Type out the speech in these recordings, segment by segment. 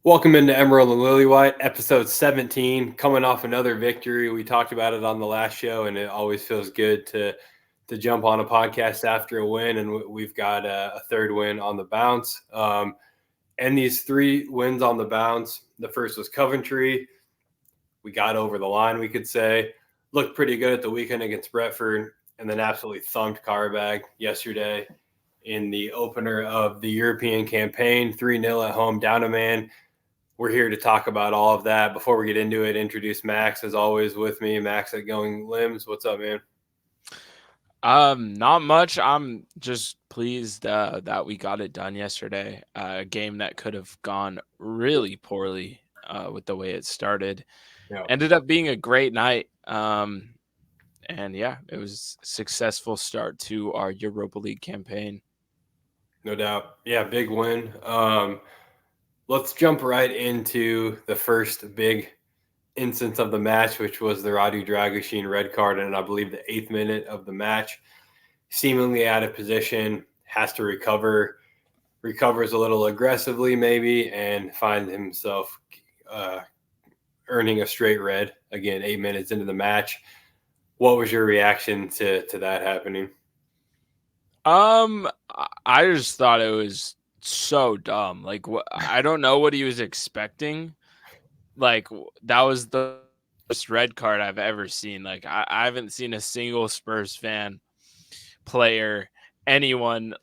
Welcome into Emerald and Lilywhite, episode 17, coming off another victory. We talked about it on the last show, and it always feels good to jump on a podcast after a win, and we've got a third win on the bounce. And these three wins on the bounce, the first was Coventry. We got over the line, we could say. Looked pretty good at the weekend against Brentford, and then absolutely thumped Qarabag yesterday in the opener of the European campaign, 3-0 at home, down a man. We're here to talk about all of that. Before we get into it, introduce Max, as always, with me. Max at Going Limbs. What's up, man? Not much. I'm just pleased that we got it done yesterday. A game that could have gone really poorly with the way it started. Yeah, Ended up being a great night. And yeah, it was a successful start to our Europa League campaign. no doubt. Yeah, big win. Let's jump right into the first big instance of the match, which was the Radu Dragoshin red card, and I believe the 8th minute of the match. Seemingly out of position, has to recovers a little aggressively maybe, and finds himself uh, earning a straight red again 8 minutes into the match. What was your reaction to that happening? I just thought it was so dumb. Like, I don't know what he was expecting. Like, that was the first red card I've ever seen. Like, I haven't seen a single Spurs fan, player, anyone,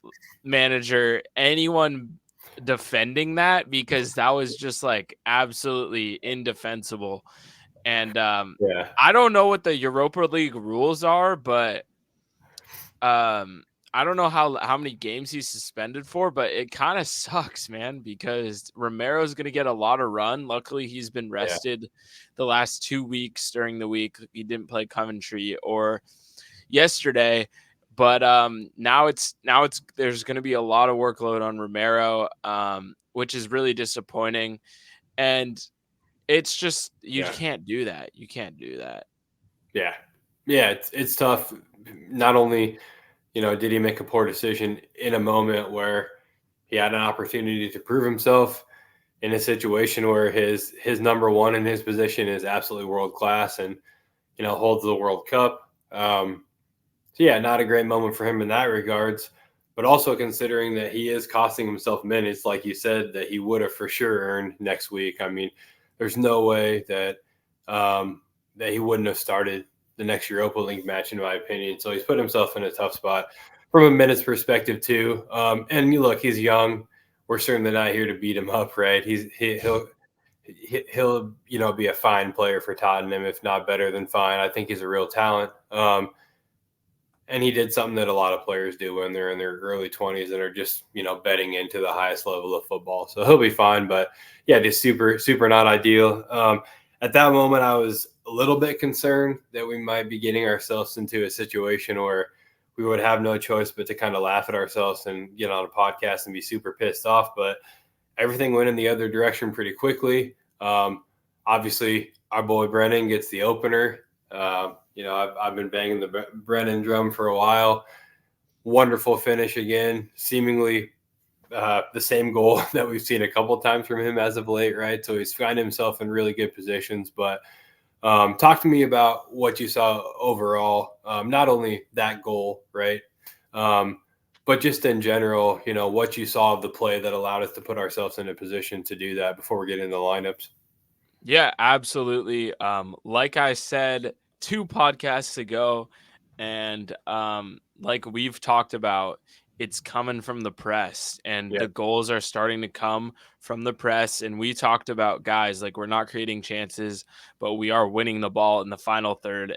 manager, anyone defending that, because that was just like absolutely indefensible. And Yeah, I don't know what the Europa League rules are, but I don't know how many games he's suspended for, but it kind of sucks, man, because Romero's going to get a lot of run. Luckily, he's been yeah, rested the last 2 weeks during the week. He didn't play Coventry or yesterday, but now it's there's going to be a lot of workload on Romero, which is really disappointing. And it's just you yeah, can't do that. You can't do that. yeah, yeah. It's tough. Not only did he make a poor decision in a moment where he had an opportunity to prove himself in a situation where his number one in his position is absolutely world class and holds the World Cup. So yeah, not a great moment for him in that regards. But also considering that he is costing himself minutes, like you said, that he would have for sure earned next week. I mean, there's no way that he wouldn't have started the next Europa League match, in my opinion. So he's put himself in a tough spot from a minutes perspective too. And you look, he's young. We're certainly not here to beat him up, right? He'll be a fine player for Tottenham, if not better than fine. I think he's a real talent. And he did something that a lot of players do when they're in their early 20s and are just betting into the highest level of football. So he'll be fine. But yeah, just super not ideal. At that moment, I was a little bit concerned that we might be getting ourselves into a situation where we would have no choice but to kind of laugh at ourselves and get on a podcast and be super pissed off. But everything went in the other direction pretty quickly. Obviously, our boy Brennan gets the opener. I've been banging the Brennan drum for a while. Wonderful finish again, seemingly the same goal that we've seen a couple times from him as of late, right? So he's finding himself in really good positions. But talk to me about what you saw overall, not only that goal, right? But just in general, what you saw of the play that allowed us to put ourselves in a position to do that before we get into the lineups. Yeah, absolutely. Like I said 2 podcasts ago, and like we've talked about, it's coming from the press, and Yeah, the goals are starting to come from the press. And we talked about, guys, like, we're not creating chances, but we are winning the ball in the final third.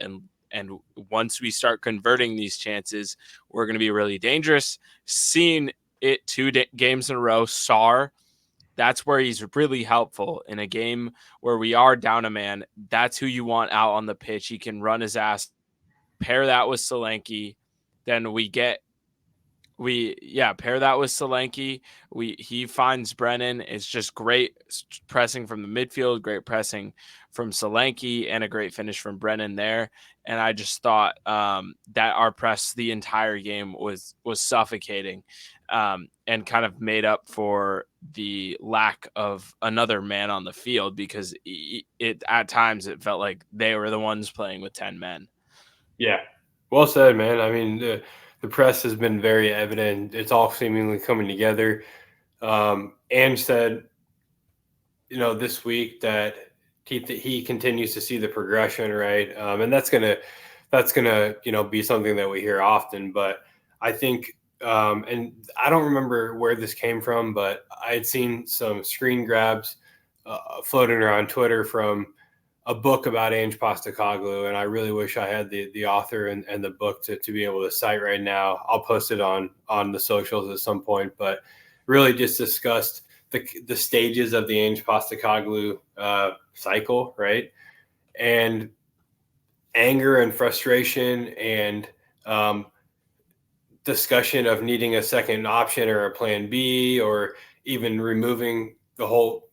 And once we start converting these chances, we're going to be really dangerous. Seeing it 2 games in a row, Sar, that's where he's really helpful in a game where we are down a man. That's who you want out on the pitch. He can run his ass. Pair that with Solanke, then we get pair that with Solanke. He finds Brennan. It's just great pressing from the midfield, great pressing from Solanke, and a great finish from Brennan there. And I just thought that our press the entire game was suffocating, and kind of made up for the lack of another man on the field, because it at times it felt like they were the ones playing with 10 men. Yeah, well said, man. I mean, the press has been very evident. It's all seemingly coming together. Ange said, this week that he continues to see the progression, right? And that's gonna be something that we hear often. But I think, and I don't remember where this came from, but I had seen some screen grabs floating around Twitter from a book about Ange Postecoglou, and I really wish I had the author and the book to be able to cite right now. I'll post it on the socials at some point, but really just discussed the stages of the Ange Postecoglou cycle, right? And anger and frustration and discussion of needing a second option or a plan B, or even removing the whole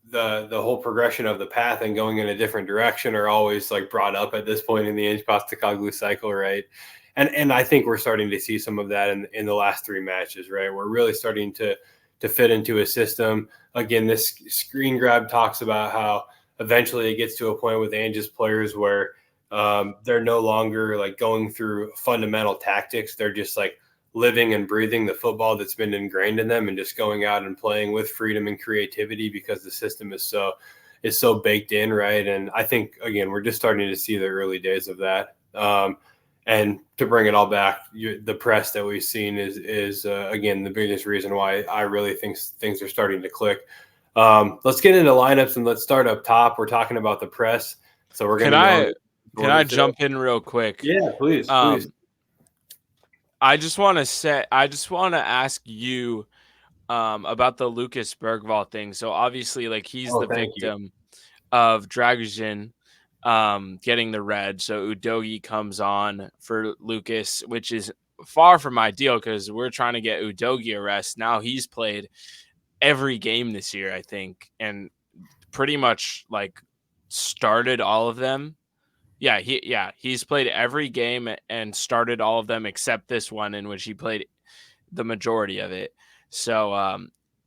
progression of the path and going in a different direction, are always like brought up at this point in the Ange Postecoglou cycle, right? And I think we're starting to see some of that in the last three matches, right? We're really starting to fit into a system. Again, this screen grab talks about how eventually it gets to a point with Ange's players where they're no longer like going through fundamental tactics. They're just like living and breathing the football that's been ingrained in them, and just going out and playing with freedom and creativity because the system is so baked in, right? And I think, again, we're just starting to see the early days of that. And to bring it all back, the press that we've seen is again the biggest reason why I really think things are starting to click. Let's get into lineups, and let's start up top. We're talking about the press, so we're going to Can I jump in real quick? Yeah, please. I just want to ask you about the Lucas Bergvall thing. So obviously, like, he's the victim of Dragusin getting the red. So Udogie comes on for Lucas, which is far from ideal because we're trying to get Udogie a rest. Now he's played every game this year, I think, and pretty much like started all of them. He's played every game and started all of them except this one, in which he played the majority of it. So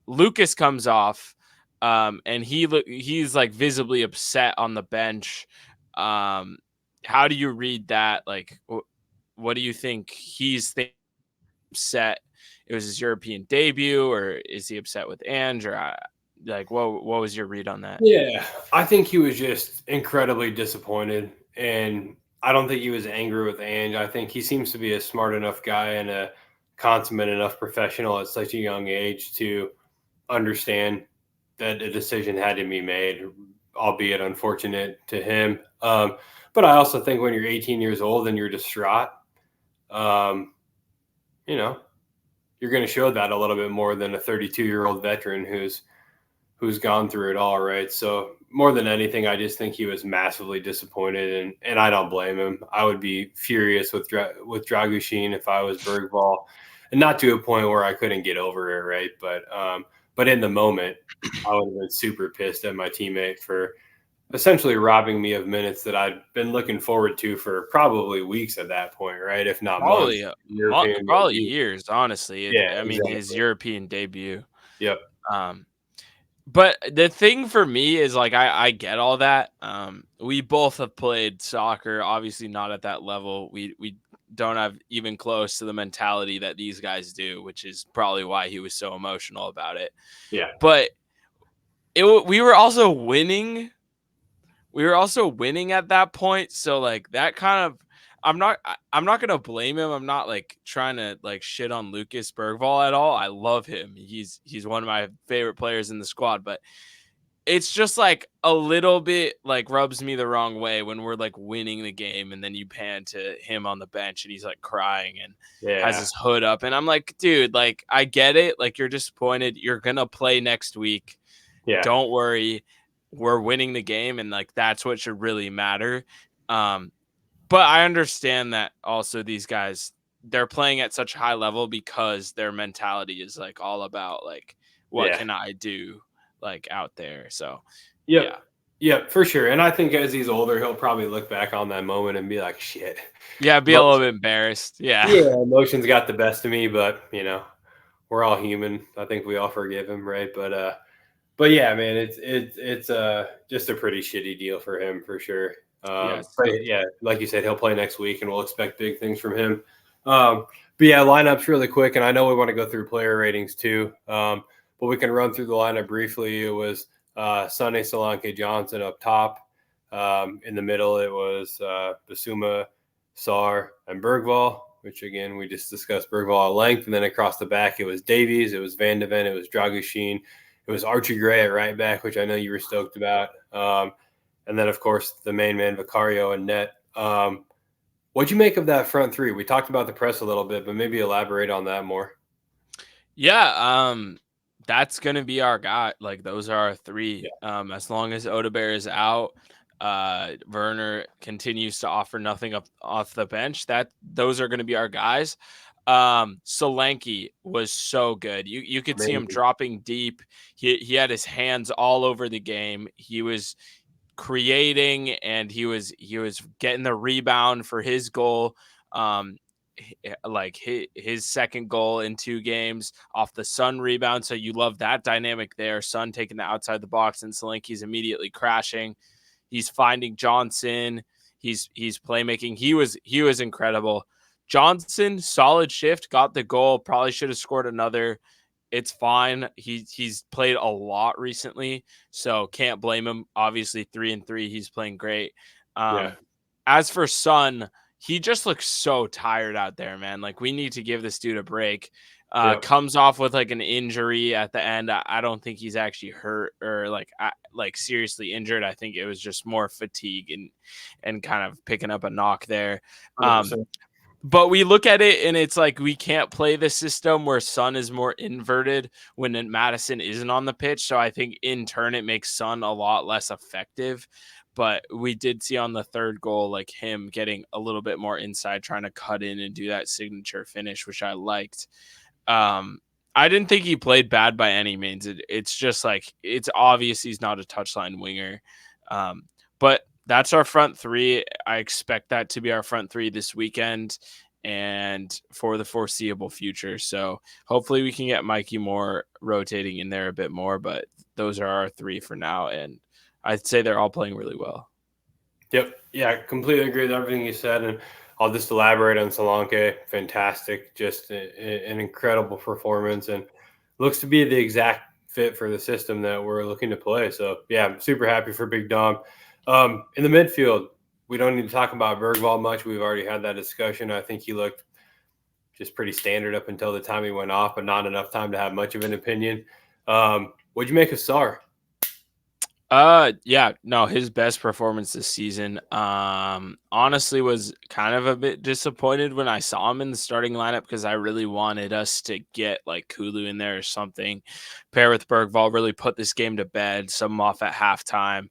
Lucas comes off, and he's like visibly upset on the bench. How do you read that? Like, what do you think he's upset? It was his European debut, or is he upset with Ange, or like what was your read on that? Yeah, I think he was just incredibly disappointed, and I don't think he was angry with Ange. I think he seems to be a smart enough guy and a consummate enough professional at such a young age to understand that a decision had to be made, albeit unfortunate to him. But I also think when you're 18 years old and you're distraught, you're going to show that a little bit more than a 32-year-old veteran who's gone through it all, right? So more than anything, I just think he was massively disappointed, and I don't blame him. I would be furious with Dragusin if I was Bergvall, and not to a point where I couldn't get over it, right? But in the moment, I would have been super pissed at my teammate for essentially robbing me of minutes that I'd been looking forward to for probably weeks at that point, right? If not months. Probably years, honestly. Exactly. His European debut. Yep. But the thing for me is, like, I get all that. We both have played soccer, obviously not at that level. We don't have even close to the mentality that these guys do, which is probably why he was so emotional about it. Yeah. But we were also winning. We were also winning at that point, so like that kind of I'm not gonna blame him. I'm not like trying to like shit on Lucas Bergvall at all. I love him. He's one of my favorite players in the squad, but it's just like a little bit like rubs me the wrong way when we're like winning the game and then you pan to him on the bench and he's like crying and has his hood up, and I'm like, dude, like, I get it. Like, you're disappointed. You're gonna play next week. Yeah. Don't worry. We're winning the game, and like that's what should really matter. But I understand that also these guys they're playing at such a high level because their mentality is like all about like what Yeah. can I do like out there. So yeah. Yep. Yep, for sure. And I think as he's older, he'll probably look back on that moment and be like, shit. Yeah, be a little bit embarrassed. Yeah. Yeah, emotions got the best of me, but we're all human. I think we all forgive him, right? But yeah, man, it's just a pretty shitty deal for him for sure. Yeah, it But sucks. yeah, like you said, he'll play next week, and we'll expect big things from him. But yeah, lineups really quick, and I know we want to go through player ratings too. But we can run through the lineup briefly. It was Sonny Solanke Johnson up top. In the middle, it was Basuma, Sar, and Bergval, which again we just discussed Bergval at length. And then across the back, it was Davies, it was Van de Ven, it was Dragushin, it was Archie Gray at right back, which I know you were stoked about. And then, of course, the main man, Vicario and net. What'd you make of that front three? We talked about the press a little bit, but maybe elaborate on that more. Yeah, that's gonna be our guy. Like those are our three. Yeah, As long as Odebear is out, Werner continues to offer nothing up off the bench. That those are gonna be our guys. Solanke was so good. You could see him amazing. dropping deep. He had his hands all over the game. He was creating and he was getting the rebound for his goal. Like his second goal in 2 games off the Sun rebound. So you love that dynamic there. Sun taking the outside the box and Solanke's immediately crashing. He's finding Johnson. He's playmaking. He was incredible. Johnson, solid shift, got the goal. Probably should have scored another. It's fine. He's played a lot recently, so can't blame him. Obviously, 3-3, he's playing great. Yeah, As for Sun, he just looks so tired out there, man. Like we need to give this dude a break. yep, Comes off with like an injury at the end. I don't think he's actually hurt or like seriously injured. I think it was just more fatigue and kind of picking up a knock there. Um, 100%. but we look at it and it's like we can't play the system where Sun is more inverted when Madison isn't on the pitch. So I think in turn it makes Sun a lot less effective. But we did see on the third goal, like him getting a little bit more inside, trying to cut in and do that signature finish, which I liked. Um, I didn't think he played bad by any means. It's just like it's obvious he's not a touchline winger. But that's our front three. I expect that to be our front three this weekend and for the foreseeable future. So hopefully we can get Mikey Moore rotating in there a bit more. But those are our three for now, and I'd say they're all playing really well. Yep. Yeah, completely agree with everything you said. And I'll just elaborate on Solanke. Fantastic. Just an incredible performance and looks to be the exact fit for the system that we're looking to play. So, yeah, I'm super happy for Big Dom. In the midfield, we don't need to talk about Bergval much. We've already had that discussion. I think he looked just pretty standard up until the time he went off, but not enough time to have much of an opinion. What'd you make of Sar? Yeah, no, his best performance this season. Honestly was kind of a bit disappointed when I saw him in the starting lineup because I really wanted us to get like Kulu in there or something. Pair with Bergval, really put this game to bed, sub him off at halftime.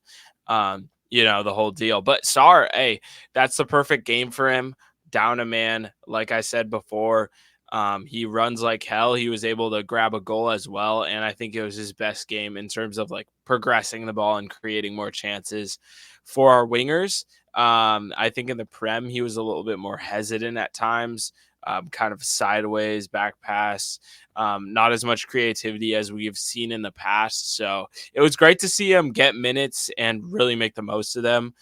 The whole deal. But Sar, hey, that's the perfect game for him. Down a man, like I said before. He runs like hell. He was able to grab a goal as well. And I think it was his best game in terms of like progressing the ball and creating more chances for our wingers. I think in the Prem, he was a little bit more hesitant at times, kind of sideways back pass, not as much creativity as we've seen in the past. So it was great to see him get minutes and really make the most of them.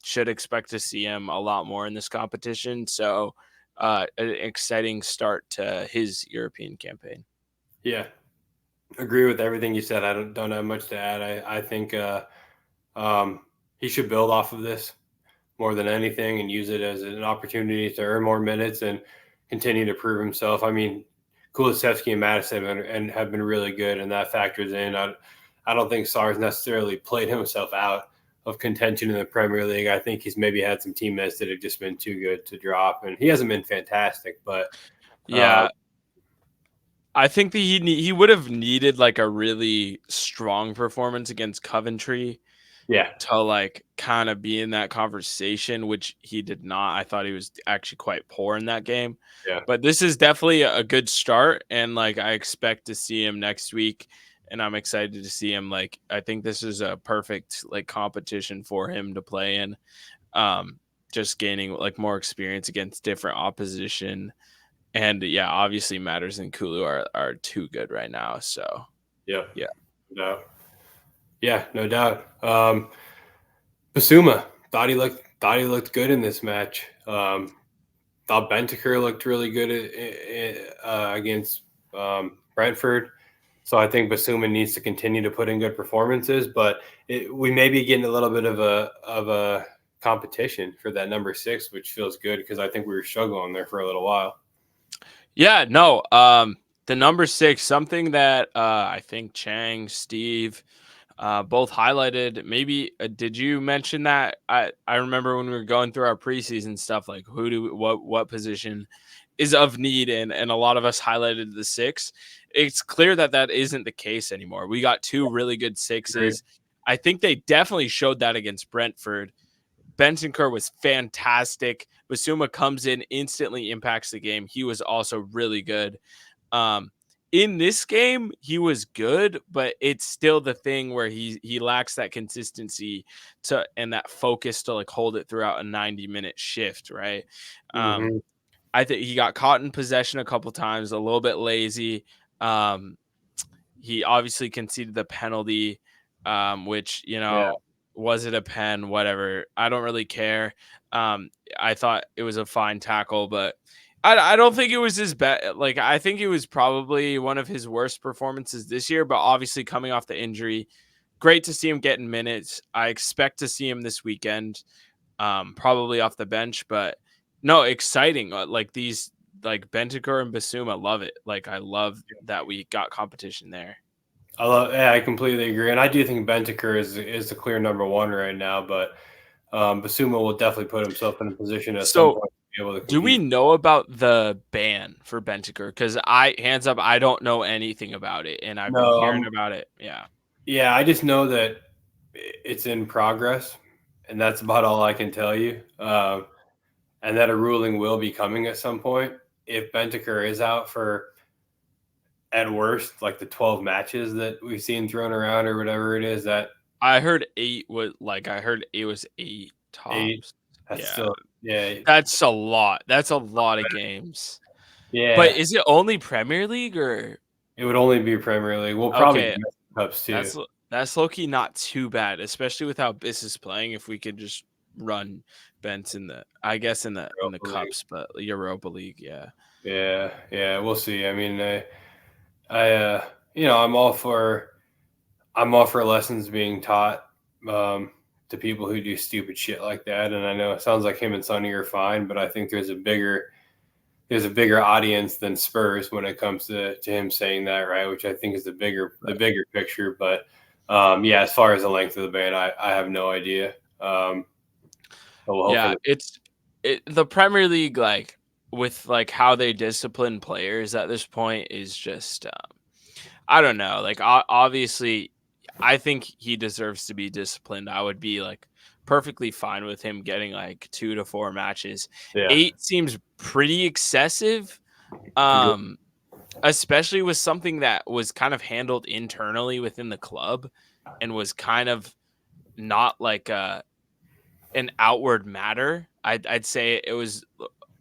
Should expect to see him a lot more in this competition. So, an exciting start to his European campaign. Yeah, agree with everything you said. I don't have much to add. I think um, he should build off of this more than anything and use it as an opportunity to earn more minutes and continue to prove himself. I mean, Kulusevski and Madison have been really good, and that factors in. I don't think Sar's necessarily played himself out of contention in the Premier League. I think he's maybe had some teammates that have just been too good to drop, and he hasn't been fantastic, but uh, Yeah, I think that he would have needed like a really strong performance against Coventry Yeah. to like kind of be in that conversation, which he did not. I thought he was actually quite poor in that game. Yeah. But this is definitely a good start, and like I expect to see him next week, and I'm excited to see him. Like I think this is a perfect like competition for him to play in. Um, just gaining like more experience against different opposition, and yeah, obviously Matters and Kulu are too good right now. So Yep. yeah. No. Yeah, no doubt. Basuma thought he looked good in this match. Thought Bentaker looked really good against Brentford. So I think Basuma needs to continue to put in good performances, but we may be getting a little bit of a competition for that number 6, which feels good because I think we were struggling there for a little while. Yeah, no. The number 6, something that I think Chang, Steve, both highlighted. Maybe did you mention that? I remember when we were going through our preseason stuff, like what position is of need, and a lot of us highlighted the 6. It's clear that that isn't the case anymore. We got 2 really good Agreed. 6s. I think they definitely showed that against Brentford. Bentancur was fantastic. Basuma comes in, instantly impacts the game. He was also really good. Um, in this game, he was good, but it's still the thing where he lacks that consistency to and that focus to like hold it throughout a 90-minute shift, right? Um, Mm-hmm. I think he got caught in possession a couple times, a little bit lazy. Um, he obviously conceded the penalty, which, Yeah. was it a pen? Whatever. I don't really care. I thought it was a fine tackle, but I don't think it was his best. Like, I think it was probably one of his worst performances this year, but obviously coming off the injury, great to see him getting minutes. I expect to see him this weekend, probably off the bench, but no, exciting. Like these, like Bentancur and Basuma, love it. Like, I love that we got competition there. Yeah, I completely agree, and I do think Bentaker is the clear number 1 right now. But Basuma will definitely put himself in a position at some So, point to be able to do we compete. know about the ban for Bentancur? Because hands up, I don't know anything about it, and I've been No, hearing about it. Yeah, yeah, I just know that it's in progress, and that's about all I can tell you. And that a ruling will be coming at some point. If Bentaker is out for, at worst, like the 12 matches that we've seen thrown around or whatever it is, that I heard 8 was like I heard it was 8 eight, tops. that's Yeah, still, yeah, that's a lot. That's a lot of games. But yeah. is it only Premier League or It would only be Premier League. We'll probably okay? get cups too. That's low key not too bad, especially with how Biss is playing. If we could just run Bents in the, I guess in the Europa League. cups, but Europa League, yeah. Yeah, yeah, we'll see. I mean, I you know, I'm all for lessons being taught um, to people who do stupid shit like that. And I know it sounds like him and Sonny are fine, but I think there's a bigger audience than Spurs when it comes to him saying that, right? Which I think is the bigger picture. But yeah, as far as the length of the ban, I have no idea. But we'll Yeah, hopefully, the Premier League, like with like how they discipline players at this point is just I don't know. Like obviously, I think he deserves to be disciplined. I would be like perfectly fine with him getting like 2 to 4 matches. yeah, 8 seems pretty excessive. agree. Um, especially with something that was kind of handled internally within the club and was kind of not like an outward matter. I'd say it was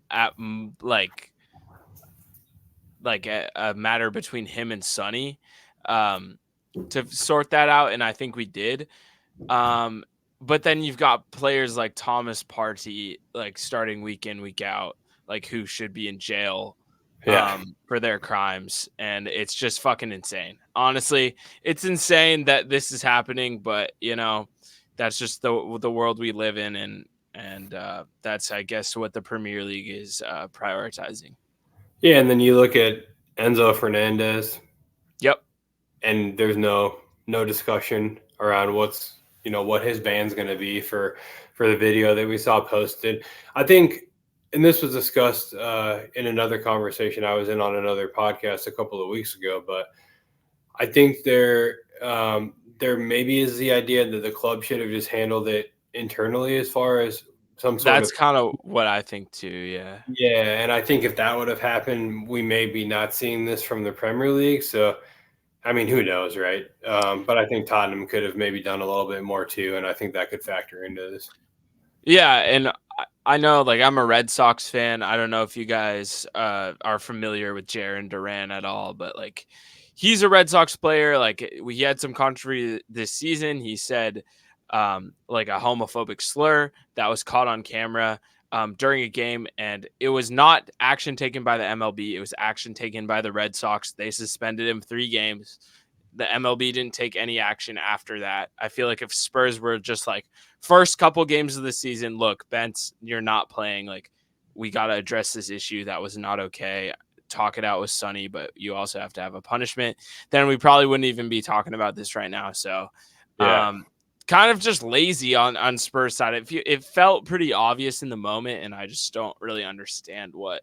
at like a matter between him and Sonny, um, to sort that out, and I think we did. Um, but then you've got players like Thomas Partey, like starting week in, week out, like who should be in jail Yeah. for their crimes, and it's just fucking insane. Honestly, it's insane that this is happening, but that's just the world we live in, and that's, I guess, what the Premier League is prioritizing. Yeah, and then you look at Enzo Fernandez, Yep. and there's no discussion around what his ban's going to be for the video that we saw posted. I think, and this was discussed in another conversation I was in on another podcast a couple of weeks ago, but I think there maybe is the idea that the club should have just handled it internally as far as some sort of That's kind of what I think too. Yeah. yeah. And I think if that would have happened, we may be not seeing this from the Premier League. So I mean, who knows, right? But I think Tottenham could have maybe done a little bit more too, and I think that could factor into this. Yeah, and I know, like, I'm a Red Sox fan. I don't know if you guys are familiar with Jaron Duran at all, but like, he's a Red Sox player. Like, we had some controversy this season. He said like a homophobic slur that was caught on camera during a game, and it was not action taken by the MLB. It was action taken by the Red Sox. They suspended him 3 games. The MLB didn't take any action after that. I feel like if Spurs were just like, first couple games of the season, look, Bence, you're not playing. Like, we got to address this issue. That was not okay. Talk it out with Sonny, but you also have to have a punishment. Then we probably wouldn't even be talking about this right now. So, Yeah, kind of just lazy on Spurs side. It felt pretty obvious in the moment, and I just don't really understand what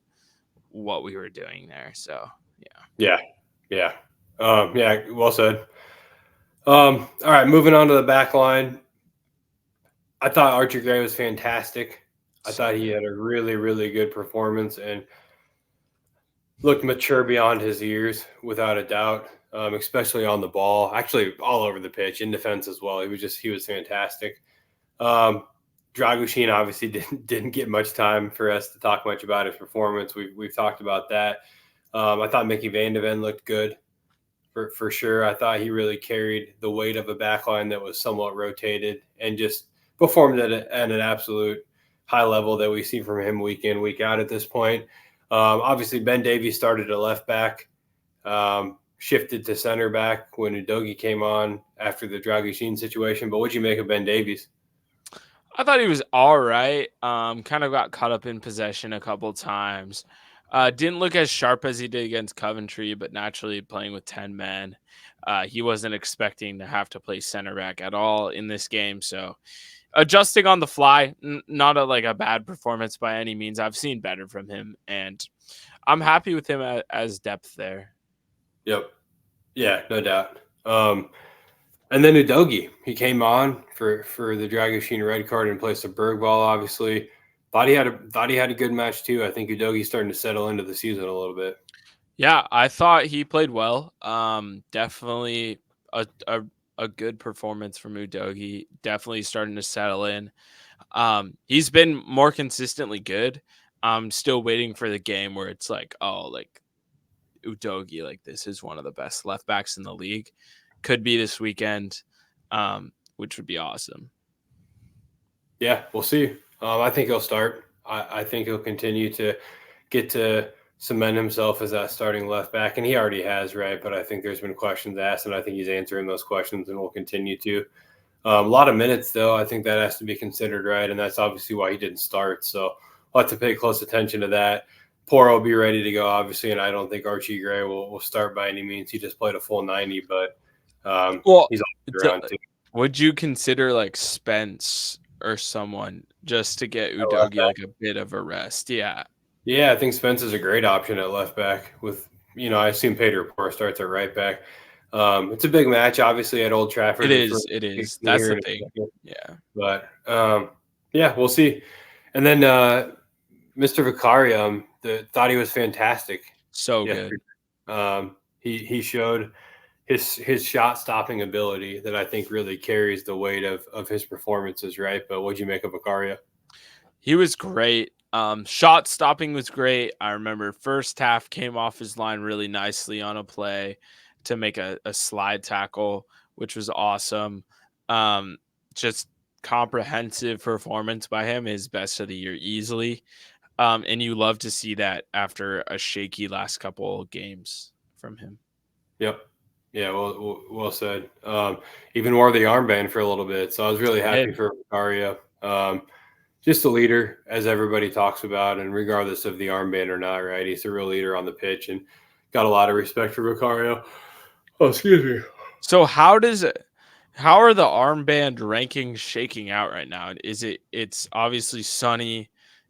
we were doing there. So, yeah. yeah, yeah, yeah. Well said. All right, moving on to the back line. I thought Archie Gray was fantastic. I So thought he good. had a really, really good performance and looked mature beyond his years, without a doubt. Especially on the ball, actually all over the pitch, in defense as well. He was fantastic. Um, Dragoshin obviously didn't get much time for us to talk much about his performance. We've talked about that. I thought Mickey Van de Ven looked good for sure. I thought he really carried the weight of a back line that was somewhat rotated and just performed at an absolute high level that we see from him week in, week out at this point. Obviously, Ben Davies started at left back, shifted to center back when Udogie came on after the Dragoshin situation. But what'd you make of Ben Davies? I thought he was all right. Kind of got caught up in possession a couple times. Didn't look as sharp as he did against Coventry, but naturally playing with 10 men, he wasn't expecting to have to play center back at all in this game. So adjusting on the fly, not like a bad performance by any means. I've seen better from him, and I'm happy with him as depth there. Yep. Yeah, no doubt. And then Udogie, he came on for the Dragoshin red card in place of Bergvall. Obviously, thought he had a good match too. I think Udogie's starting to settle into the season a little bit. Yeah, I thought he played well. Definitely a good performance from Udogie. Definitely starting to settle in. He's been more consistently good. I'm still waiting for the game where it's like, oh, like Udogie, like this is one of the best left backs in the league. Could be this weekend, which would be awesome. Yeah, we'll see. I think he'll start. I think he'll continue to get to cement himself as that starting left back, and he already has, right? But I think there's been questions asked, and I think he's answering those questions, and will continue to. A lot of minutes, though. I think that has to be considered, right? And that's obviously why he didn't start. So we'll have to pay close attention to that. Poro will be ready to go, obviously, and I don't think Archie Gray will start by any means. He just played a full 90, but Well, he's always around too. would you consider like Spence or someone just to get I love Udogie that. like a bit of a rest? Yeah, Yeah, I think Spence is a great option at left back. I assume Pedro Porro starts at right back. It's a big match, obviously, at Old it Trafford, which we're is. It is. That's here the in a thing. second. Yeah, But yeah, we'll see. And then Mr. Vicario, thought he was fantastic so yesterday. good. He showed his shot stopping ability that I think really carries the weight of his performances, right? But what'd you make of Vicario? He was great. Shot stopping was great. I remember first half came off his line really nicely on a play to make a slide tackle, which was awesome. Um, just comprehensive performance by him, his best of the year easily. And you love to see that after a shaky last couple games from him. Yep. Yeah, well said. Even wore the armband for a little bit, so I was really He happy did. for Vicario. Just a leader, as everybody talks about, and regardless of the armband or not, right? He's a real leader on the pitch, and got a lot of respect for Vicario. Oh, excuse me. So how are the armband rankings shaking out right now? It's obviously Sonny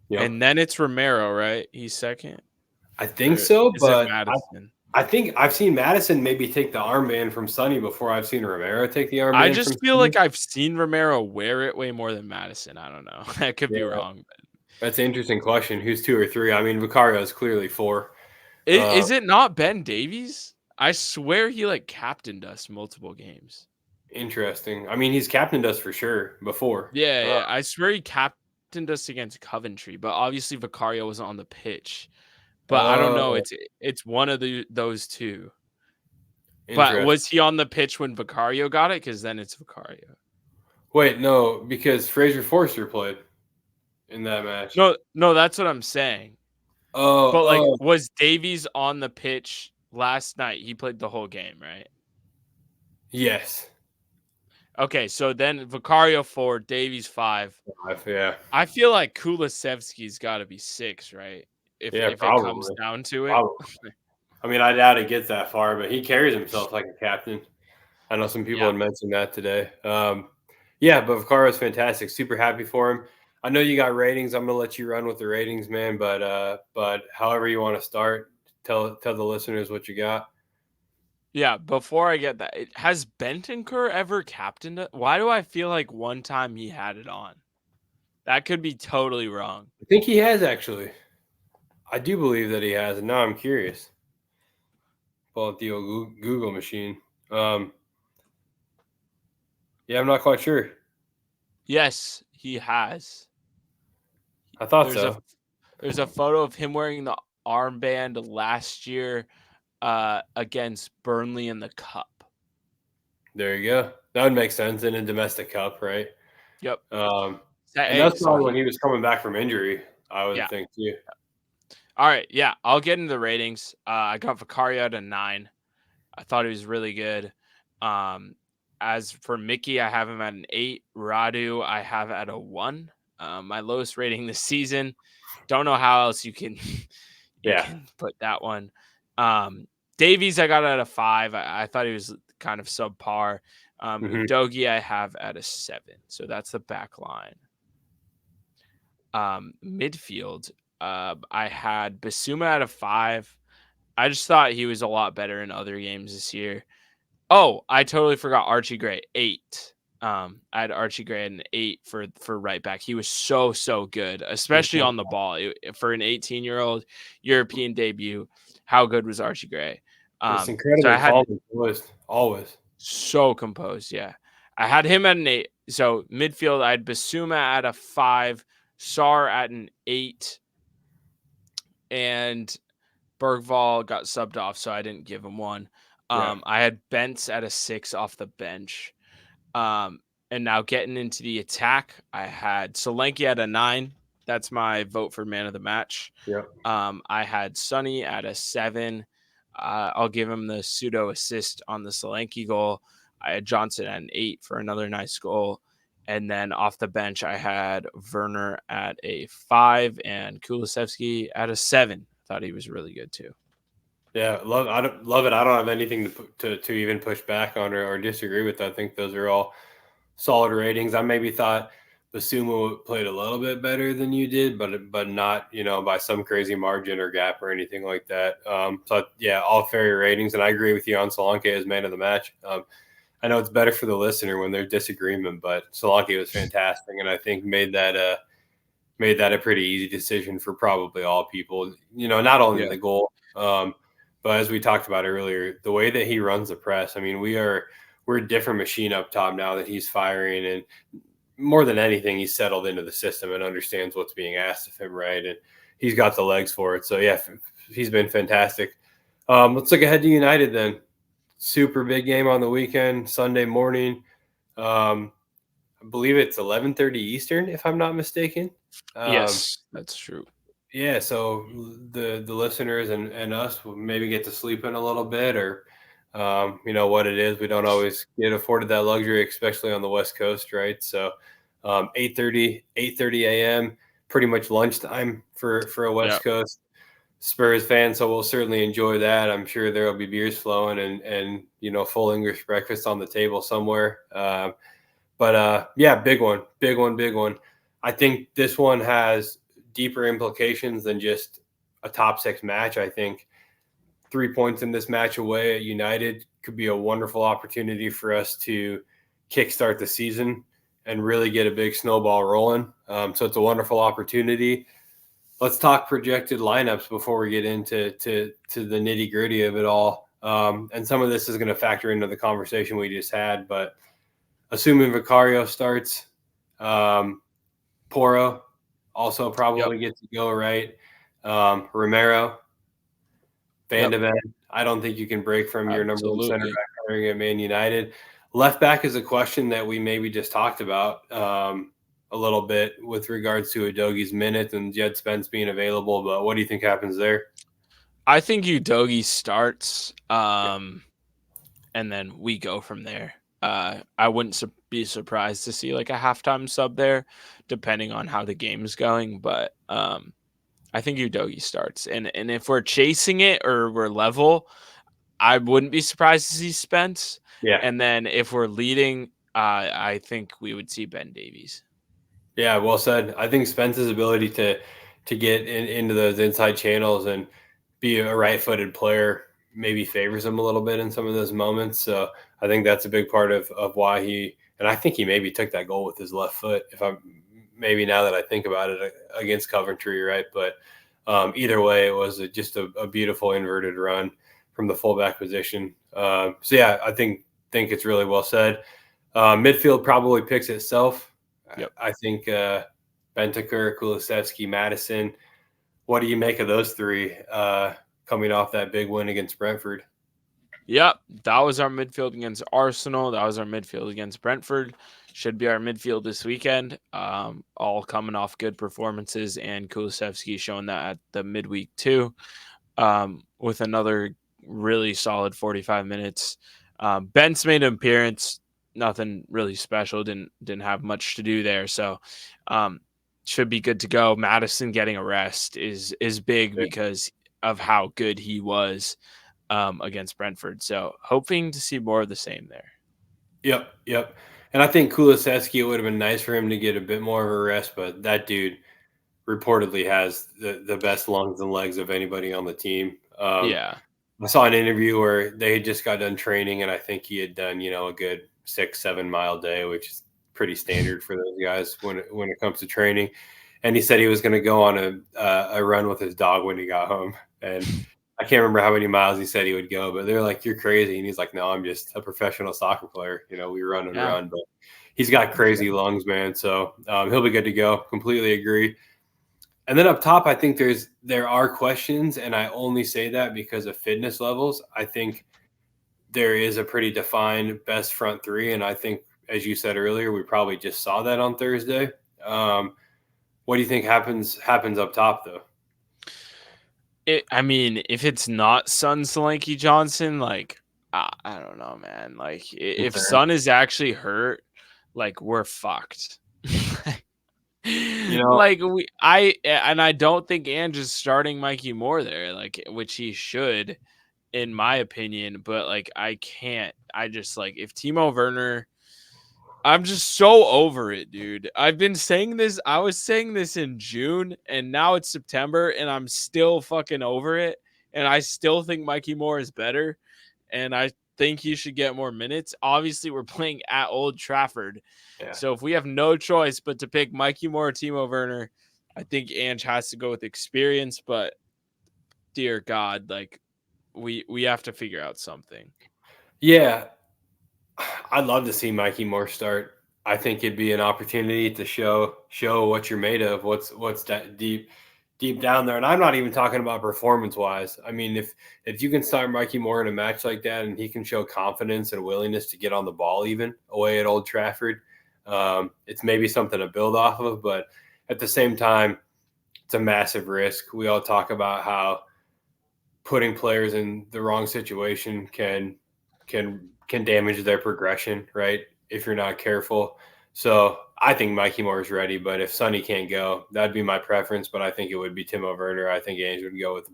Yep. and then it's Romero, right? He's second. I think Or so, is it but Madison? I think I've seen Madison maybe take the armband from Sonny before I've seen Romero take the I armband from just feel Sonny. like I've seen Romero wear it way more than Madison. I don't know. I could be Yeah, wrong. that's an interesting question. Who's 2 or 3? I mean, Vicario is clearly 4. Is it not Ben Davies? I swear he like captained us multiple games. Interesting. I mean, he's captained us for sure before. Yeah, Uh, yeah. I swear he captained us against Coventry, but obviously Vicario wasn't on the pitch. But I don't know. oh, It's one of those two. But interesting. was he on the pitch when Vicario got it? Because then it's Vicario. Wait, no, because Fraser Forster played in that match. No, no, that's what I'm saying. Oh, But like, oh, was Davies on the pitch last night? He played the whole game, right? yes. Okay, so then Vicario 4, Davies 5. Yeah, I feel like Kulusevski's got to be 6, right? yeah, If it comes probably, down to it. probably. I mean, I doubt it gets that far, but he carries himself like a captain. I know some people Yeah. had mentioned that today. Yeah, but Vicario's fantastic. Super happy for him. I know you got ratings. I'm gonna let you run with the ratings, man. But however you want to start, tell the listeners what you got. Yeah, before I get that, has Bentancur ever captained it? Why do I feel like one time he had it on? That could be totally wrong. I think he has actually. I do believe that he has, and now I'm curious. Pull out the old Google machine. Um, yeah, I'm not quite sure. Yes, he has. I thought There's a so. there's a photo of him wearing the armband last year against Burnley in the cup. There you go. That would make sense in a domestic cup, right? Yep. And that's So probably when he was coming back from injury, I would yeah. think too. All right, yeah, I'll get into the ratings. I got Vicario at a 9. I thought he was really good. Um, as for Mickey, I have him at an 8. Radu, I have at a 1. My lowest rating this season. Don't know how else you can you Yeah. can put that one. Davies, I got at a 5. I thought he was kind of subpar. Hmm. Udogi, I have at a 7. So that's the back line. Midfield, I had Basuma at a 5. I just thought he was a lot better in other games this year. Oh, I totally forgot Archie Gray, 8. I had Archie Gray at an 8 for right back. He was so good, especially on the ball. For an 18-year-old European debut, how good was Archie Gray? Just So incredibly I had calm and poised, always. so composed, yeah. I had him at an 8. So midfield, I had Basuma at a 5, Sar at an 8, and Bergvall got subbed off, so I didn't give him one. Yeah. I had Bentz at a 6 off the bench. Um, and now getting into the attack, I had Solanke at a 9. That's my vote for man of the match. Yeah. I had Sonny at a 7. I'll give him the pseudo assist on the Solanke goal. I had Johnson at an 8 for another nice goal. And then off the bench, I had Werner at a 5 and Kulusevski at a 7. Thought he was really good too. Yeah, I don't love it. I don't have anything to even push back on or disagree with. I think those are all solid ratings. I maybe thought Basuma played a little bit better than you did, but not by some crazy margin or gap or anything like that. So yeah, all fair ratings, and I agree with you on Solanke as man of the match. I know it's better for the listener when there's disagreement, but Solanke was fantastic, and I think made that a pretty easy decision for probably all people. Not only Yeah. the goal, but as we talked about earlier, the way that he runs the press. I mean, we're a different machine up top now that he's firing, and more than anything, he's settled into the system and understands what's being asked of him, right? And he's got the legs for it. So yeah, he's been fantastic. Let's look ahead to United then. Super big game on the weekend, Sunday morning. I believe it's 11:30 Eastern, if I'm not mistaken. Yes, that's true. Yeah, so the listeners and us will maybe get to sleep in a little bit, or what it is. We don't always get afforded that luxury, especially on the West Coast, right? So 8:30 a.m., pretty much lunchtime for a Yeah. West Coast Spurs fan. So we'll certainly enjoy that. I'm sure there will be beers flowing and full English breakfast on the table somewhere. Yeah, big one, big one, big one. I think this one has deeper implications than just a top 6 match. I think 3 points in this match away at United could be a wonderful opportunity for us to kickstart the season and really get a big snowball rolling. So it's a wonderful opportunity. Let's talk projected lineups before we get into the nitty gritty of it all. And some of this is going to factor into the conversation we just had, but assuming Vicario starts, Porro also probably gets to go, right? Romero, Van de Ven. I don't think you can break from your number one center back hiring at Man United. Left back is a question that we maybe just talked about a little bit with regards to Udogi's minutes and Jed Spence being available. But what do you think happens there? I think Udogi starts, and then we go from there. I wouldn't be surprised to see like a halftime sub there, depending on how the game is going. But I think Udogi starts, and if we're chasing it or we're level, I wouldn't be surprised to see Spence. Yeah. And then if we're leading, I think we would see Ben Davies. Yeah, well said. I think Spence's ability to get into those inside channels and be a right-footed player maybe favors him a little bit in some of those moments. So I think that's a big part of why and I think he maybe took that goal with his left foot. Maybe now that I think about it against Coventry, right? But either way, it was just a beautiful inverted run from the fullback position. So yeah, I think it's really well said. Midfield probably picks itself. Yep. I think Bentancur, Kulusevski, Madison. What do you make of those three coming off that big win against Brentford? Yep, that was our midfield against Arsenal. That was our midfield against Brentford. Should be our midfield this weekend. All coming off good performances, and Kulusevski showing that at the midweek too, with another really solid 45 minutes. Ben's made an appearance. Nothing really special. Didn't have much to do there. So should be good to go. Madison getting a rest is big because of how good he was against Brentford. So hoping to see more of the same there. Yep. And I think Kulusevski, it would have been nice for him to get a bit more of a rest, but that dude reportedly has the best lungs and legs of anybody on the team. Yeah. I saw an interview where they had just got done training, and I think he had done, a good 6-7 mile day, which is pretty standard for those guys when it comes to training. And he said he was going to go on a run with his dog when he got home. And I can't remember how many miles he said he would go, but they're like, "You're crazy." And he's like, "No, I'm just a professional soccer player. We run and run." But he's got crazy lungs, man. So he'll be good to go. Completely agree. And then up top, I think there are questions, and I only say that because of fitness levels. I think there is a pretty defined best front three, and I think, as you said earlier, we probably just saw that on Thursday. What do you think happens up top, though? If it's not Son, Solanke, Johnson, like I don't know, man. Like if Son is actually hurt, like we're fucked. I don't think Ange is starting Mikey Moore there, like which he should, in my opinion. But like I can't. I just like if Timo Werner. I'm just so over it, dude. I've been saying this. I was saying this in June, and now it's September, and I'm still fucking over it. And I still think Mikey Moore is better, and I think he should get more minutes. Obviously, we're playing at Old Trafford, so if we have no choice but to pick Mikey Moore or Timo Werner, I think Ange has to go with experience. But dear God, like we have to figure out something. Yeah. I'd love to see Mikey Moore start. I think it'd be an opportunity to show what you're made of, what's that deep down there. And I'm not even talking about performance wise. I mean, if you can start Mikey Moore in a match like that and he can show confidence and willingness to get on the ball even away at Old Trafford, it's maybe something to build off of. But at the same time, it's a massive risk. We all talk about how putting players in the wrong situation can damage their progression, right? If you're not careful. So I think Mikey Moore is ready, but if Sonny can't go, that'd be my preference. But I think it would be Timo Werner. I think Ange would go with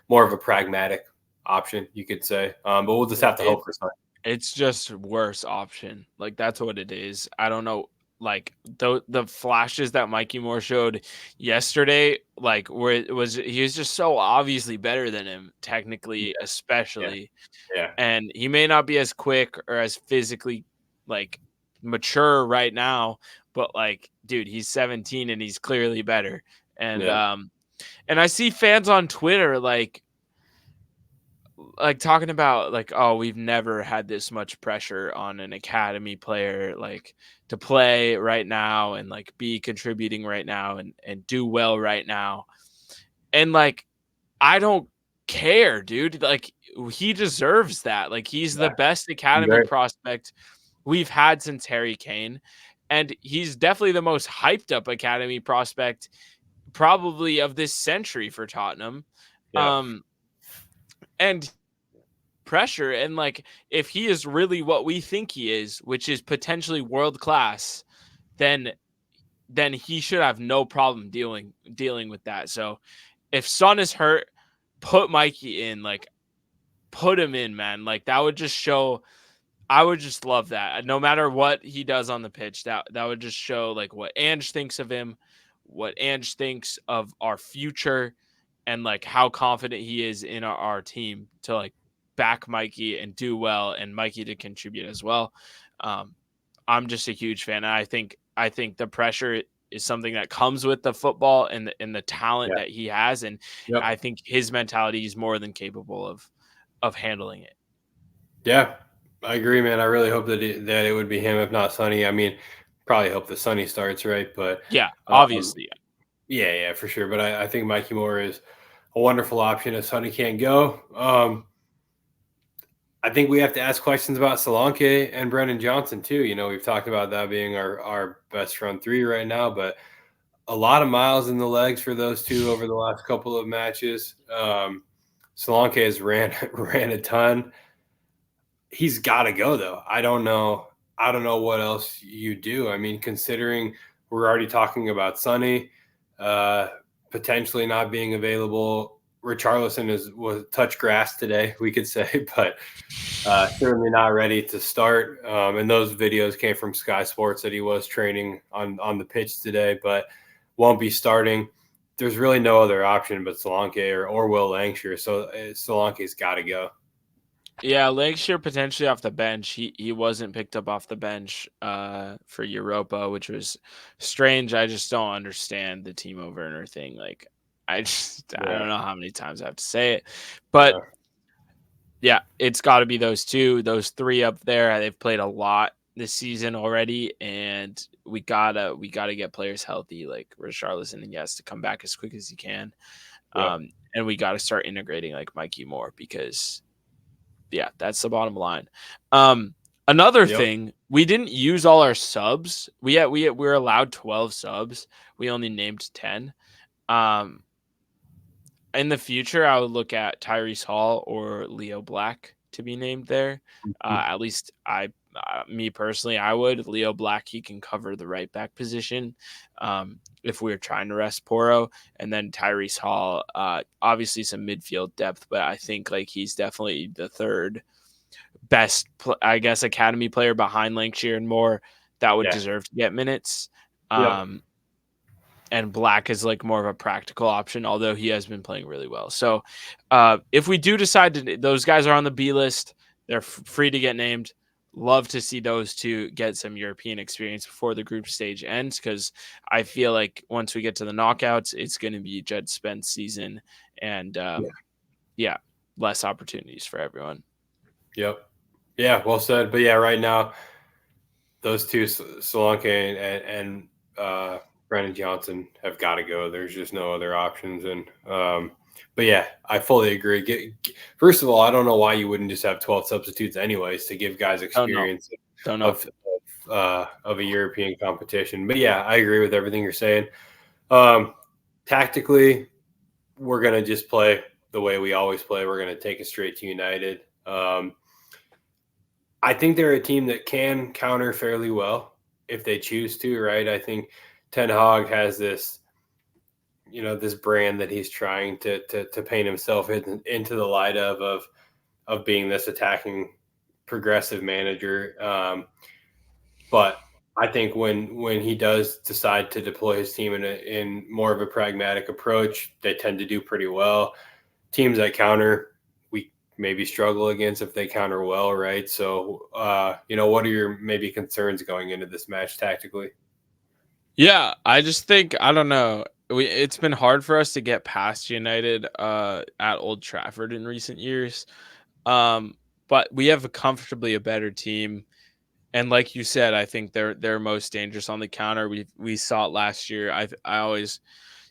more of a pragmatic option, you could say. But we'll just have to hope for Sonny. It's just worse option. Like that's what it is. I don't know. like the flashes that Mikey Moore showed yesterday, like where it was he was just so obviously better than him, technically, Yeah. especially. Yeah. And he may not be as quick or as physically like mature right now, but like, dude, he's 17 and he's clearly better. And Yeah. and I see fans on Twitter like talking about like, oh, we've never had this much pressure on an academy player like to play right now and like be contributing right now and do well right now. And like, I don't care, dude. Like, he deserves that. Like, he's the Yeah. best He's academy great. prospect we've had since Harry Kane. And he's definitely the most hyped up academy prospect probably of this century for Tottenham. Yeah. Um and pressure, and like, if he is really what we think he is, which is potentially world class, then he should have no problem dealing with that. So if Son is hurt, put Mikey in, like put him in, man. Like that would just show, I would just love that. No matter what he does on the pitch, that would just show like what Ange thinks of him, what Ange thinks of our future, and like how confident he is in our team to like back Mikey and do well, and Mikey to contribute as well. Um, I'm just a huge fan. And I think the pressure is something that comes with the football and the talent Yeah. that he has, and Yep. I think his mentality is more than capable of handling it. Yeah. I agree, man. I really hope that it would be him, if not Sonny. I mean, probably hope the Sonny starts, right? But Yeah, um, obviously. yeah, yeah, for sure. But I think Mikey Moore is a wonderful option if Sonny can't go. I think we have to ask questions about Solanke and Brennan Johnson too. We've talked about that being our best front three right now, but a lot of miles in the legs for those two over the last couple of matches. Solanke has ran ran a ton. He's got to go though. I don't know. I don't know what else you do. I mean, considering we're already talking about Sonny uh, potentially not being available. Richarlison was touch grass today, we could say, but certainly not ready to start. And those videos came from Sky Sports that he was training on the pitch today, but won't be starting. There's really no other option but Solanke or Will Langshire. So Solanke's got to go. Yeah, Lancashire potentially off the bench. He wasn't picked up off the bench for Europa, which was strange. I just don't understand the Timo Werner thing. Like, I Yeah, don't know how many times I have to say it, but yeah, yeah, it's got to be those two, those three up there. They've played a lot this season already, and we gotta get players healthy. Like Richarlison, and he has to come back as quick as he can. yeah, And we got to start integrating like Mikey Moore, because yeah, that's the bottom line. Another yep. thing, we didn't use all our subs. We're allowed 12 subs. We only named 10. Um, in the future, I would look at Tyrese Hall or Leo Black to be named there. At least me personally, I would. Leo Black, he can cover the right back position if we were trying to rest Poro, and then Tyrese Hall, obviously some midfield depth, but I think like he's definitely the third best, I guess, academy player behind Lancashire and Moore that would Yeah, deserve to get minutes. yep, Um, and Black is like more of a practical option, although he has been playing really well. So if we do decide to, those guys are on the B list, they're free to get named. Love to see those two get some European experience before the group stage ends, because I feel like once we get to the knockouts, it's going to be Jed Spence season, and yeah, yeah, less opportunities for everyone. yep. Yeah, well said. But yeah, right now those two, Solanke and Brennan Johnson, have got to go. There's just no other options. And but yeah, I fully agree. First of all, I don't know why you wouldn't just have 12 substitutes anyways to give guys Don't know. experience Don't know. of a European competition. But yeah, I agree with everything you're saying. Um, Tactically, we're gonna just play the way we always play. We're gonna take it straight to United. I think they're a team that can counter fairly well if they choose to, right? I think Ten Hag has this brand that he's trying to paint himself into the light of being this attacking progressive manager. But I think when he does decide to deploy his team in more of a pragmatic approach, they tend to do pretty well. Teams that counter, we maybe struggle against if they counter well, right? So, what are your maybe concerns going into this match tactically? Yeah, I just think I don't know. It's been hard for us to get past United at Old Trafford in recent years. Um, but we have comfortably a better team. And like you said, I think they're most dangerous on the counter. We saw it last year. I always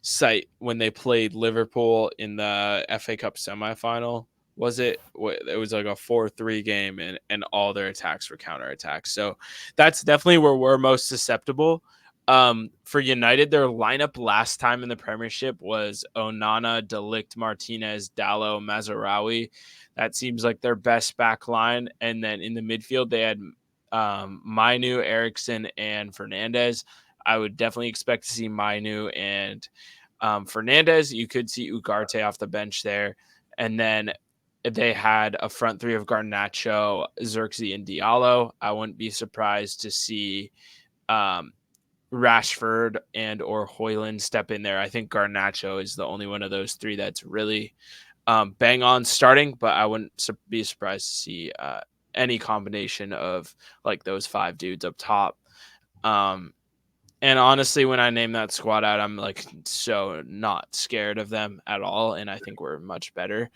cite when they played Liverpool in the FA Cup semifinal. It was like a 4-3 game, and all their attacks were counterattacks. So that's definitely where we're most susceptible. For United, their lineup last time in the Premiership was Onana, De Ligt, Martinez, Dallo, Mazarawi. That seems like their best back line. And then in the midfield, they had Mainu, Eriksson, and Fernandez. I would definitely expect to see Mainu and Fernandez. You could see Ugarte off the bench there. And then they had a front three of Garnacho, Xerxes, and Diallo. I wouldn't be surprised to see um, Rashford and or Hoyland step in there. I think Garnacho is the only one of those three that's really bang on starting, but I wouldn't be surprised to see any combination of like those five dudes up top. And honestly, when I name that squad out, I'm like so not scared of them at all, and I think we're much better.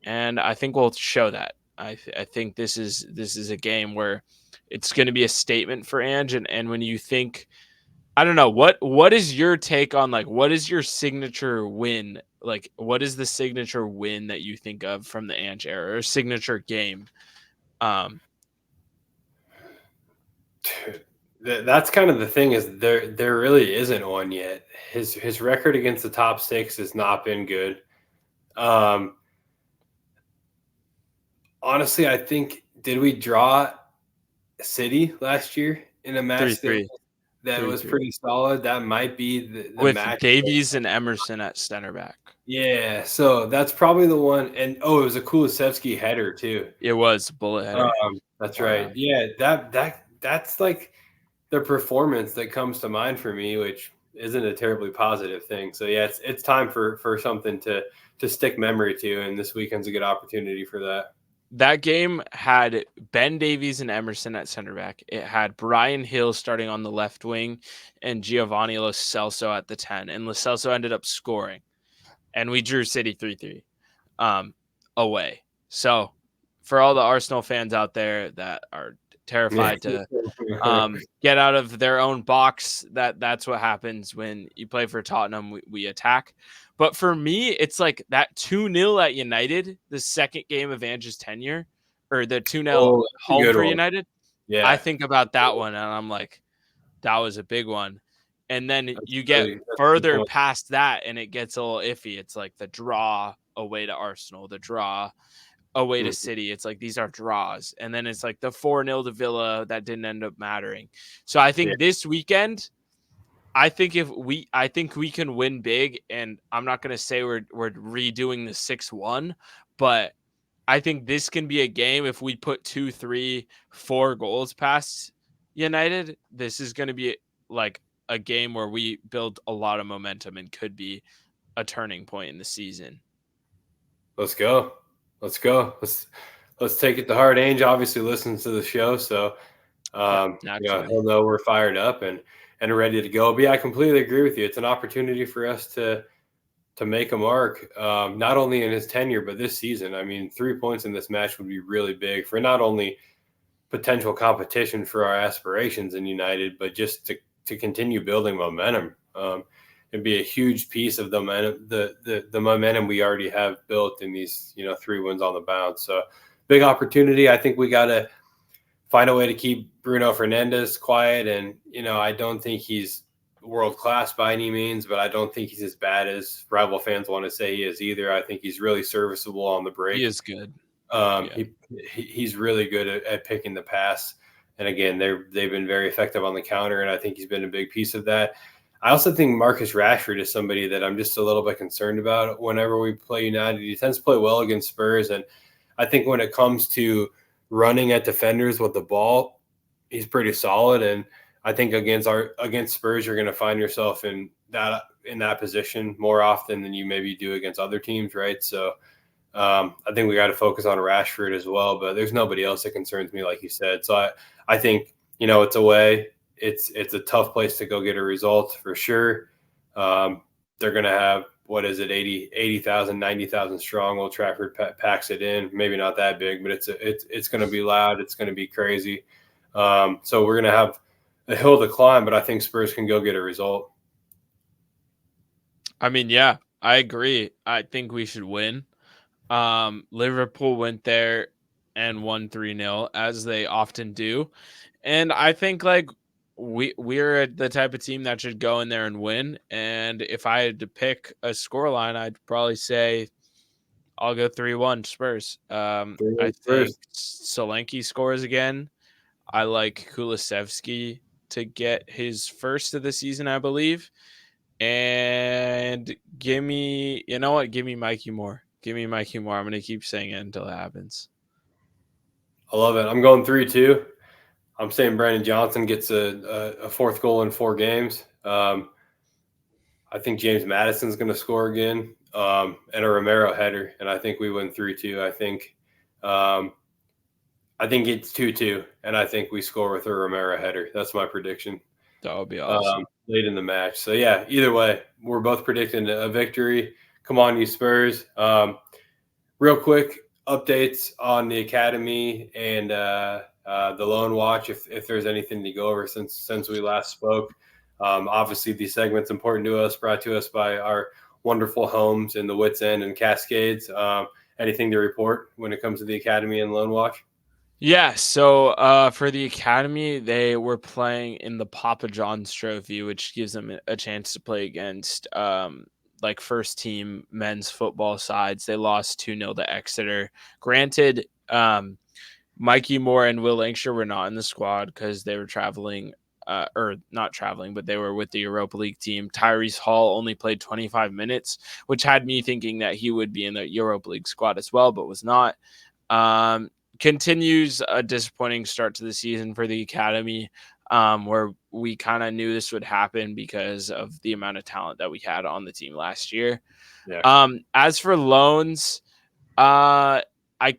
And I think we'll show that. I think this is a game where it's going to be a statement for Ange, and when you think, I don't know, what is your take on like what is your signature win? Like what is the signature win that you think of from the Ange era or signature game? Um, That's kind of the thing is there really isn't one yet. His record against the top six has not been good. Um, Honestly, I think did we draw City last year in a three match three that three was three pretty solid? That might be the with match. Davies and Emerson at center back. Yeah, so that's probably the one. And it was a Kulusevski header too. It was a bullet header. That's Spot right. on. Yeah, that's like the performance that comes to mind for me, which isn't a terribly positive thing. So yeah, it's time for something to stick memory to, and this weekend's a good opportunity for that. That game had Ben Davies and Emerson at center back. It had Brian Hill starting on the left wing and Giovanni Lo Celso at the 10. And Lo Celso ended up scoring. And we drew City 3-3 away. So for all the Arsenal fans out there that are Yeah. terrified to get out of their own box, that's what happens when you play for Tottenham. We attack. But for me, it's like that 2-0 at United, the second game of Ange's tenure, or the 2-0 Oh, that's a home good for one. United. I Yeah, think about that one and I'm like, that was a big one. And then you get that's a good further point. past that and it gets a little iffy. It's like the draw away to Arsenal, the draw away to Mhm. City. It's like these are draws. And then it's like the 4-0 to Villa that didn't end up mattering. So I Yeah, think this weekend, I think we can win big. And I'm not gonna say we're redoing the 6-1, but I think this can be a game if we put 2, 3, 4 goals past United. This is gonna be like a game where we build a lot of momentum and could be a turning point in the season. let's go. Let's go. Let's take it to heart. Ainge obviously listens to the show, so Yep, naturally. he'll know we're fired up and ready to go. But yeah, I completely agree with you. It's an opportunity for us to make a mark, not only in his tenure but this season. I mean, 3 points in this match would be really big for not only potential competition for our aspirations in United, but just to continue building momentum. It'd be a huge piece of the momentum, the momentum we already have built in these 3 wins on the bounce. So big opportunity. I think we got to find a way to keep Bruno Fernandes quiet, and I don't think he's world class by any means, but I don't think he's as bad as rival fans want to say he is either. I think he's really serviceable on the He break. is good. Um, Yeah. he's really good at picking the pass, and again, they've been very effective on the counter, and I think he's been a big piece of that. I also think Marcus Rashford is somebody that I'm just a little bit concerned about whenever we play United. He tends to play well against Spurs, and I think when it comes to running at defenders with the ball, he's pretty solid. And I think against Spurs, you're going to find yourself in that position more often than you maybe do against other teams, right? So I think we got to focus on Rashford as well, but there's nobody else that concerns me, like you said. So I think it's away. It's a tough place to go get a result for sure. They're going to have, what is it, 80,000, 90,000 strong. Old Trafford packs it in. Maybe not that big, but it's going to be loud. It's going to be crazy. So we're going to have a hill to climb, but I think Spurs can go get a result. I mean, yeah, I agree. I think we should win. Liverpool went there and won 3-0, as they often do. And I think like we're the type of team that should go in there and win. And if I had to pick a scoreline, I'd probably say I'll go 3-1 Spurs. I think Solanke scores again. I like Kulusevski to get his first of the season, I believe. And give me Mikey Moore. Give me Mikey Moore. I'm going to keep saying it until it happens. I love it. I'm going 3-2. I'm saying Brandon Johnson gets a fourth goal in 4 games. I think James Madison's going to score again, and a Romero header, and I think we win 3-2. I think it's 2-2, and I think we score with a Romero header. That's my prediction. That would be awesome. Late in the match. So, yeah, either way, we're both predicting a victory. Come on, you Spurs. Real quick updates on the academy and the loan watch, if there's anything to go over since we last spoke. Obviously, the segment's important to us, brought to us by our wonderful homes in the Wits End and Cascades. Anything to report when it comes to the academy and loan watch? Yeah, so for the academy, they were playing in the Papa John's Trophy, which gives them a chance to play against like first team men's football sides. They lost 2-0 to Exeter. Granted, Mikey Moore and Will Lancashire were not in the squad because they were traveling, or not traveling, but they were with the Europa League team. Tyrese Hall only played 25 minutes, which had me thinking that he would be in the Europa League squad as well, but was not. Continues a disappointing start to the season for the academy, where we kind of knew this would happen because of the amount of talent that we had on the team last year. Yeah. As for loans, I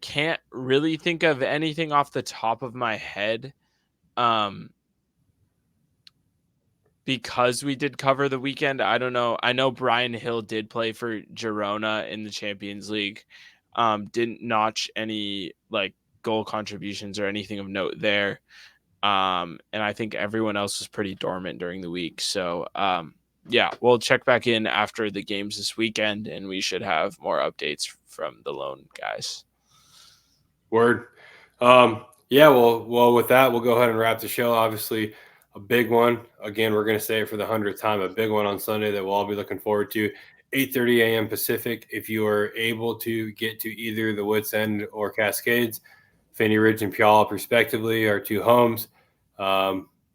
can't really think of anything off the top of my head. Because we did cover the weekend, I don't know. I know Brian Hill did play for Girona in the Champions League. Didn't notch any like goal contributions or anything of note there. And I think everyone else was pretty dormant during the week. So, yeah, we'll check back in after the games this weekend, and we should have more updates from the loan guys. Word. Yeah, well, with that, we'll go ahead and wrap the show. Obviously, a big one. Again, we're going to say it for the 100th time, a big one on Sunday that we'll all be looking forward to. 8:30 a.m. Pacific. If you are able to get to either the Woods End or Cascades, Fanny Ridge and Puyallup, respectively, are 2 homes.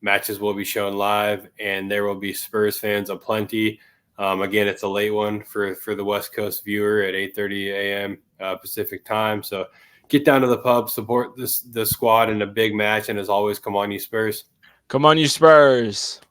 Matches will be shown live, and there will be Spurs fans aplenty. Again, it's a late one for the West Coast viewer at 8:30 a.m. Pacific time. So get down to the pub, support the squad in a big match, and as always, come on, you Spurs. Come on, you Spurs.